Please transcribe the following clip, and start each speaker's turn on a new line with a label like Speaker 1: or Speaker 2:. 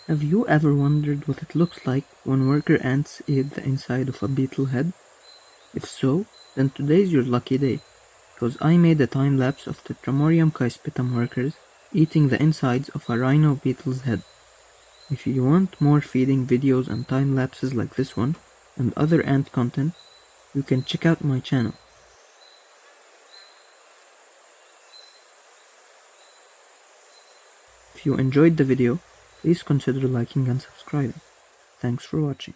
Speaker 1: Have you ever wondered what it looks like when worker ants eat the inside of a beetle head? If so, then today's your lucky day, because I made a time-lapse of Tetramorium Caespitum workers eating the insides of a Rino Beetle's head. If you want more feeding videos and time-lapses like this one, and other ant content, you can check out my channel. If you enjoyed the video, please consider liking and subscribing. Thanks for watching.